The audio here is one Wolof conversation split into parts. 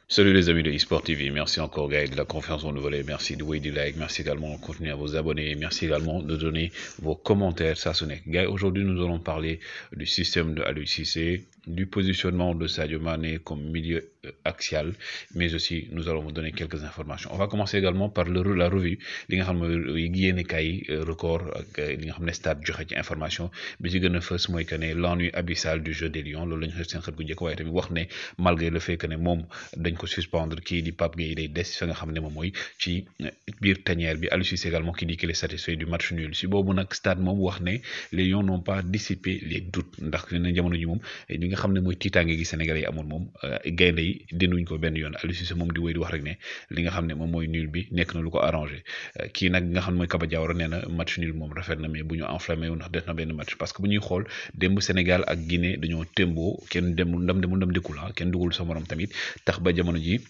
Salut les amis de eSport TV, merci encore Gaël de la confiance renouvelée, merci de way du like, merci également de continuer à vous abonner, merci également de donner vos commentaires, ça sonne. Gaël, aujourd'hui nous allons parler du système de Aliou Cissé, du positionnement de Sadio Mané comme milieu axial, mais aussi nous allons vous donner quelques informations. On va commencer également par la revue, li nga xam ne yéene kay record ak li nga xam ne stade joxe ci information bi ci gën a fës mooy que ne l'ennui abyssal du jeu des Lions loolu la ñu xëy seen xët gu njëkk waaye tamit wax ne malgré le fait que ne moom dañ ko suspendre kii di Pape Gueye day des fa nga xam ne moom mooy ci biir tanière bi Aliou Cissé également qui dit qu'il est satisfait du match nul si boobu nag stade moom wax ne les Lions n'ont pas dissipé les doutes ndax ne jamono ji moom li nga xam ne mooy tiitaange gi Sénégalais yi amoon moom gaynde yi dinduñ ko benn yoon Aliou Cissé moom di wéy di wax rek ne li nga xam ne moom mooy nul bi nekk na lu ko arrangé kii nag nga xam ne mooy Kaba Diawara nee na match nul moom rafet na mais bu ñu enflammé wu ndax def na benn match parce que bu ñuy xool démb Sénégal ak Guinée dañoo témboo kenn demul ndam dikkul kenn dugul sa morom tamit tax ba jamono ji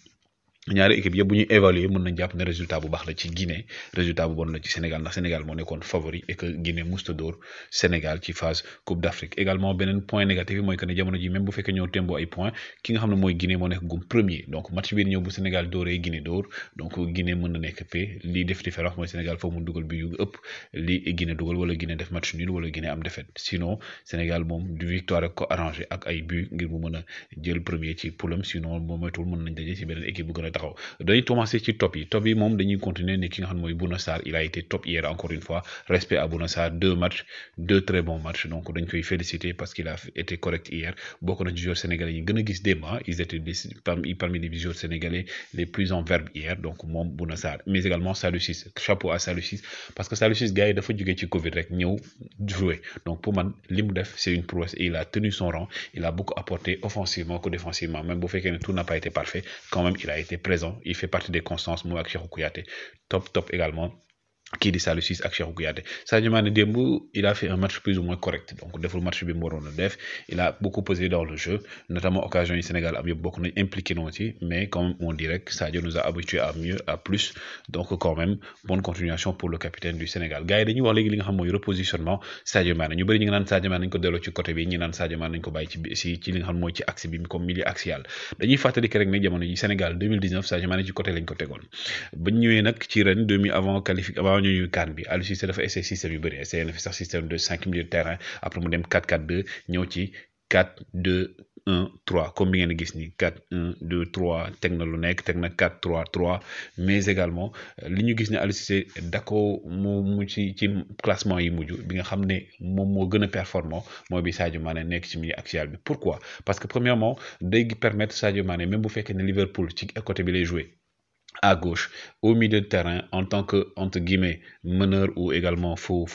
ñaari équipe yëpp bu ñuy évaluer mën nañ jàpp ne résultat bu baax la ci Guinée résultat bu bon la ci Sénégal ndax Sénégal moo nekkoon favori et que Guinée musta dóor Sénégal ci phase Coupe d'Afrique également beneen point négatif bi mooy que ne jamono ji même bu fekkee ñëw tembo ay points ki nga xam ne mooy Guinée moo nekk gum premier donc match bii ñëw bu Sénégal dóoree Guinée dóor donc Guinée mën na nekk p lii def différence mooy Sénégal foofu mu dugal bi yu ëpp li Guinée dugal wala Guinée def match nul wala Guinée am défaite sinon Sénégal moom du victoire rek ko arrangé ak ay but ngir mu mën a jël premier ci poulam sinon moom moytul mën nañ daje ci beneen équipe bu gën a taxaw dañuy commencer ci top yi moom dañuy continuer ne ki nga xam ne mooy Bouna Sarr il a été top hier encore une fois respect à Bouna Sarr 2 matchs 2 très bons matchs donc dañ koy féliciter parce qu'il a été correct hier bokk na ci joueurs sénégalais yi gën a gis démb ils étaient parmi les joueurs sénégalais les plus en verbe hier donc moom Bouna Sarr mais également Saliou Ciss chapeau à Saliou Ciss parce que Saliou Ciss gars yi dafa jógee ci Covid rek ñëw jouer donc pour man li mu def c'est une prouesse et il a tenu son rang il a beaucoup apporté offensivement que défensivement même bu fekkee ne tout n'a pas été parfait quand même il a été présent il fait partie des constances moi ak Cheikhou Kouyaté top également qui dit Saliou Ciss ak Cheikhou Kouyaté Sadio Mané démb il a fait un match plus ou moins correct donc deful match bi mu waroon a def il a beaucoup pesé dans le jeu notamment occasion yi Sénégal am yëpp bokk nañ impliqué noonu ci mais comme on dirait que Sadio nous a habitué à mieux à plus donc quand même bonne continuation pour le capitaine du Sénégal gars yi dañuy wax léegi li nga xam mooy repositionnement Sadio Mané ñu bëri ñu ngi naan Sadio Mané nañ ko delloo ci côté bi ñi naan Sadio Mané nañ ko bàyyi ci li nga xam mooy ci axe bi comme milieu axial dañuy fàttali que rek ne jamono ji Sénégal 2019 Sadio Mané ci côté lañ ko tegoon ba ñëwee nag ci ren avant qualification avant ñuy CAN bi Aliou Cissé dafa essayé système yu bëri essayé na fi sax système de 5 milieux de terrain après mu dem 4-4-2 ñëw ci 4-2-1-3 comme bi ngeen gis ni 4-1-2-3 teg na lu nekk teg na 4-3-3 mais également li ñu gis ne Aliou Cissé dako mu ci classement yi mujj bi nga xam ne moom moo gën a performant mooy bi Sadio Mané nekk ci milieu axial bi pourquoi parce que premièrement day permettre Sadio Mané même bu fekkee ne Liverpool ci côté bi lay jouer à gauche, au milieu de terrain, en tant que, entre guillemets, meneur ou également faux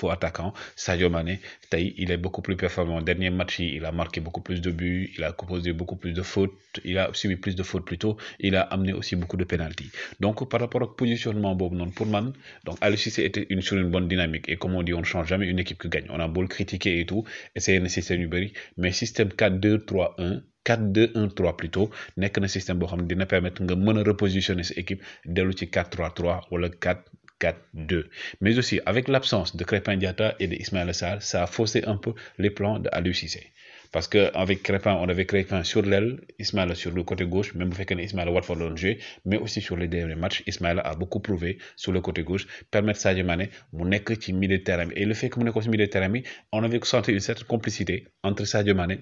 attaquant, Sadio Mané, il est beaucoup plus performant. Dernier match, il a marqué beaucoup plus de buts, il a composé beaucoup plus de fautes, il a subi plus de fautes plutôt, il a amené aussi beaucoup de pénaltys. Donc, par rapport au positionnement, Bob, non, pour man, donc, Aliou Cissé était sur une bonne dynamique. Et comme on dit, on ne change jamais une équipe qui gagne. On a beau le critiquer et tout, essayer un système numérique, mais système 4-2-3-1, 4-2-1-3 plutôt nekk na système boo xam ne dina permettre nga mën a repositionner sa équipe dellu ci 4-3-3 wala 4-4-2 mais aussi avec l'absence de Crépin Diatta et de Ismaïla Sarr ça a faussé un peu les plans de Aliou Cissé parce que avec Crépin on avait Crépin sur l'aile Ismaïla sur le côté gauche même bu fekkee ne Ismaïla Watford la doon jouer mais aussi sur les derniers matchs Ismaïla a beaucoup prouvé sur le côté gauche permettre Sadio Mané mu nekk ci milieu de terrain bi et le fait que mu nekkoon ci milieu de terrain bi on avait senti une certaine complicité entre Sadio Mané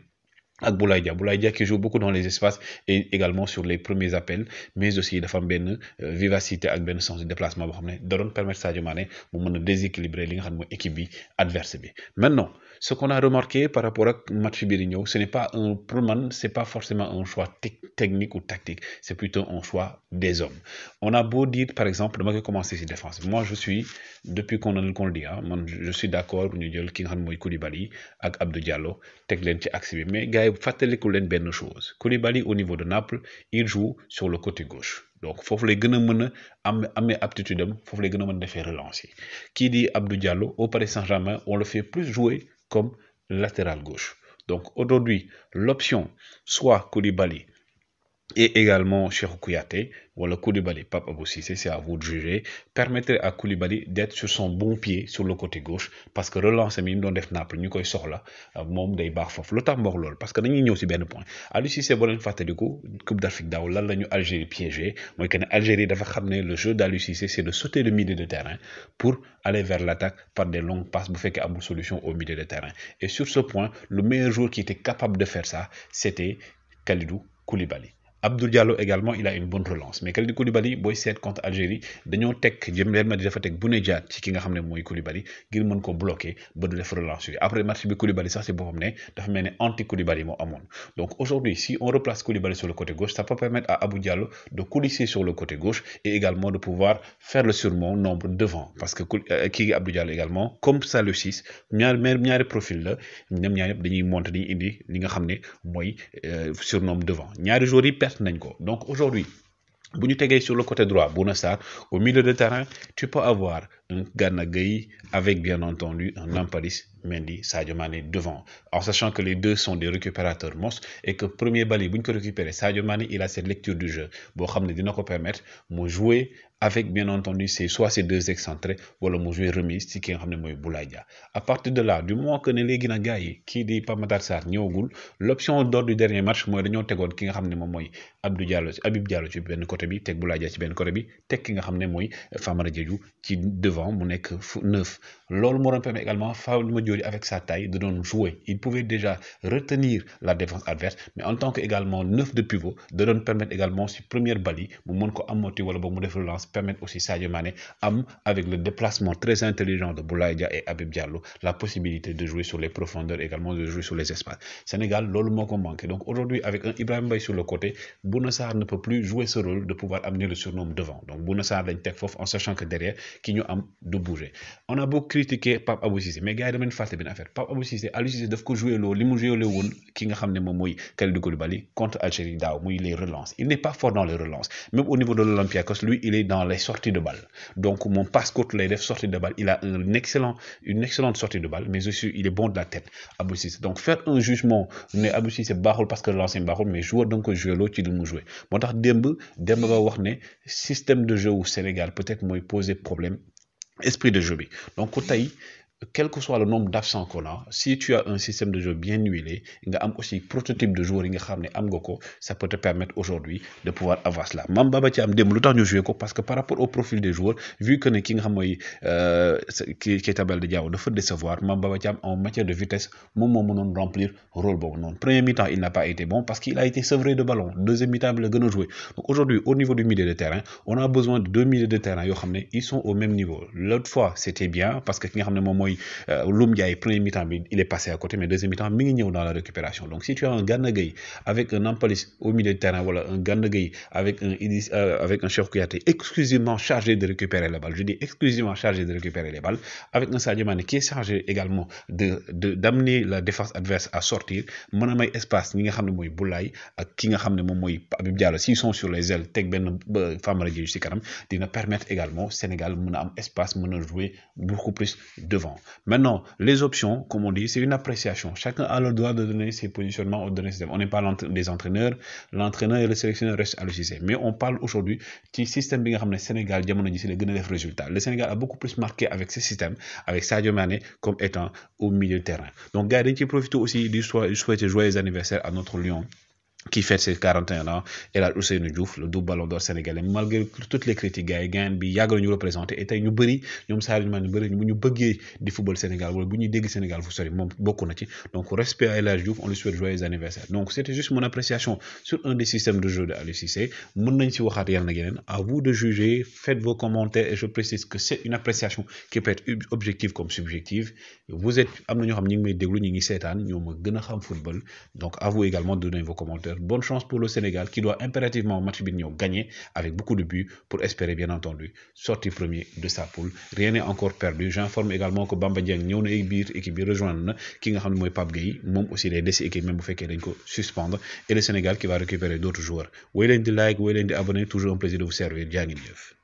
ak Boulaye Dia qui joue beaucoup dans les espaces et également sur les premiers appels mais aussi dafa am benn vivacité ak benn sens de déplacement boo xam ne da doon permettre Sadio Mané mu mën a déséquilibrer li nga xam ne mooy équipe bi adverse bi maintenant ce qu'on a remarqué par rapport ak match bi di ñëw ce n'est pas un pour man c'est pas forcément un choix technique ou tactique c'est plutôt un choix des hommes on a beau dire par exemple dama koy commencer ci défense moi je suis depuis qu'on le dit man je suis d'accord ñu jël ki nga xam ne mooy Koulibaly ak Abdou Diallo teg leen ci axe bi mais gars yi fàttaliku leen benn chose Koulibaly au niveau de Naples il joue sur le côté gauche donc foofu lay gën a mën a amee aptitude am foofu lay gën a mën a defee relance yi kii di Abdou Diallo au Paris Saint-Germain on le fait plus jouer comme latéral gauche donc aujourd'hui l'option soit Koulibaly et également Cheikhou Kouyaté wala Koulibaly, Pape Abou Cissé, c'est à vous de juger, permettrait à Koulibaly d'être sur son bon pied sur le côté gauche parce que relance mi mu doon def Naples ñu koy soxla moom day baax foofu lu tax ma wax loolu parce que dañuy ñëw si benn point Aliou Cissé boo leen fàttaliku Coupe d'Afrique daaw lan la ñu Algérie piégé mooy que ne Algérie dafa xam ne le jeu d'Aliou Cissé c'est de sauter le milieu de terrain pour aller vers l'attaque par des longues passes bu fekkee amul solution au milieu de terrain et sur ce point le meilleur joueur qui était capable de faire ça c'était Kalidou Koulibaly. Abdou Diallo également il a une bonne relance mais Kalidou Koulibaly boy seet contre Algérie dañoo teg jëm Real Madrid dafa teg Bouna Dia ci ki nga xam ne mooy Koulibaly ngir mën ko bloquer ba du def relance yi après match bi Koulibaly sax si boppam ne dafa mel ne anti Koulibaly moo amoon donc aujourd'hui si on replace Koulibaly sur le côté gauche ça peut permettre à Abdou Diallo de coulisser sur le côté gauche et également de pouvoir faire le surnom nombre devant parce que kii Abdou Diallo également comme Saliou Ciss ñaari profil la ñoom ñaar yëpp dañuy monter dañuy indi li nga xam ne mooy surnom devant ñaari joueurs yi donc aujourd'hui, sur le côté droit, Bouna Sarr, au milieu de terrain, tu peux avoir un Gana Gueye avec bien entendu un Nampalys Mendy, Sadio Mané devant. En sachant que les deux sont des récupérateurs monstres et que premier bali, bu ñu ko récupérer, Sadio Mané, il a cette lecture du jeu. Boo xam ne dina ko permettre mu jouer avec bien entendu soit ces deux excentrés wala mu jouer remise ci ki nga xam ne mooy Boulaye Dia. À partir de là, du moment que ne léegi na gars yi kii di Pape Matar Sarr ñëwagul, l'option d'or du dernier match mooy dañoo tegoon ki nga xam ne moom mooy Habib Diallo ci benn côté bi teg Boulaye Dia ci benn côté bi teg ki nga xam ne mooy Famara Diédhiou ci devant mu nekk neuf. Loolu moo doon permettre également Famara Diédhiou avec sa taille de doon jouer. Il pouvait déjà retenir la défense adverse, mais en tant que également neuf de pivot de doon permettre également si première balle yi mu mën ko amorti wala boog mu def relance permettre aussi Sadio Mané avec le déplacement très intelligent de Boulaye Dia et Habib Diallo la possibilité de jouer sur les profondeurs également de jouer sur les espaces. Sénégal loolu moo ko manqué donc aujourd'hui avec un Ibrahima Mbaye sur le côté Bouna Sarr ne peut plus jouer ce rôle de pouvoir amener le surnom devant donc Bouna Sarr dañ teg foofu en sachant que derrière ki ñu am du bouger. On a beaucoup critiqué Pape Abou Cissé mais gars yi dama leen fàtte benn affaire Pape Abou Cissé Aliou Cissé daf ko joué loo li mu joué loo woon ki nga xam ne moom mooy Kalidou Koulibaly contre Algérie daaw muy les relances il n'est pas fort dans les relances même au niveau de l'Olympiakos lui il est dans les sorties de balle donc mon passe-court lay def sortie de balle il a une excellente sortie de balle mais aussi il est bon de la tête Abou Cissé donc faire un jugement ne Abou Cissé baaxul parce que l'ancien baaxul mais joueur da nga koy joué loo ci li mu joué moo tax démb ba wax ne système de jeu au Sénégal peut-être mooy poser problème esprit de jeu bi donc tey quel que soit le nombre d'absents qu'on a, si tu as un système de jeu bien huilé, il y a aussi prototype de joueur ça peut te permettre aujourd'hui de pouvoir avoir cela. Mam Baba Thiam dem lu tax ñu jouer ko parce que par rapport au profil des joueurs, vu que ne ki nga xam mooy Keita Baldé Diao dafa décevoir, Mam Baba Thiam en matière de vitesse, moom moo mënoon remplir rôle boobu noonu. Premier mi-temps, il n'a pas été bon parce qu'il a été sevré de ballon. Deuxième mi-temps, il a gën a joué. Donc aujourd'hui, au niveau du milieu de terrain, on a besoin de deux milieux de terrain yoo xam ne ils sont au même niveau. L'autre fois, c'était bien parce que ki nga xam ne moom mooy Loum Ndiaye premier mi-temps il est passé à côté mais deuxième mi-temps mi ngi ñëw dans la récupération donc si tu as un Gana Gueye avec un Nampalys au milieu de terrain wala un Gana Gueye avec un Cheikhou Kouyaté exclusivement chargé de récupérer les balles je dis exclusivement chargé de récupérer les balles avec un Sadio Mané qui est chargé également d'amener la défense adverse à sortir mën a may espace ñi nga xam ne mooy Boulaye ak ki nga xam ne moom mooy Habib Diallo s'ils sont sur les ailes teg benn Famara Diédhiou ci kanam dina permettre également Sénégal mën a am espace mën a jouer beaucoup plus devant. Maintenant, les options, comme on dit, c'est une appréciation. Chacun a le droit de donner ses positionnements au donner ses systèmes. On n'est pas des entraîneurs. L'entraîneur et le sélectionneur restent à l'UCC. Mais on parle aujourd'hui du système bi nga xam ne Sénégal jamono ji si la gën a def résultat. Le Sénégal a beaucoup plus marqué avec ce système, avec Sadio Mané comme étant au milieu de terrain. Donc, gars, dañ ci profiter aussi du souhaiter joyeux anniversaire à notre lion qui fête ses 41 ans, El Hadj Ousseynou Diouf, le double ballon d'or sénégalais, malgré toutes les critiques, gars yi gain bi yàgg la ñu représenté et tey ñu bëri ñoom Sadio Mané ñu bëri bu ñu bëggee di football Sénégal wala bu ñuy dégg Sénégal fu sori moom bokk na ci donc respect à El Hadj Diouf on lui souhaite joyeux anniversaire donc c'était juste mon appréciation sur un des systèmes de jeu de Aliou Cissé mën nañ ci waxaat yàlla na yeneen à vous de juger faites vos commentaires et je précise que c'est une appréciation qui peut être objective comme subjective vous êtes am na ñoo xam ñi ngi may déglu ñi ngi seetaan ñoo ma gën a xam football donc à vous également de donner vos commentaires. Bonne chance pour le Sénégal qui doit impérativement match bi ñëw gagner avec beaucoup de buts pour espérer bien entendu sortir premier de sa poule rien n'est encore perdu j'informe également que Bamba Dieng ñëw na biir équipe bi rejoindre na ki nga xam ne mooy Pape Gueye moom aussi day des équipe même bu fekkee dañ ko suspendre et le Sénégal qui va récupérer d'autres joueurs woy leen di like woy leen di abonner toujours un plaisir de vous servir jaa ngeen jëf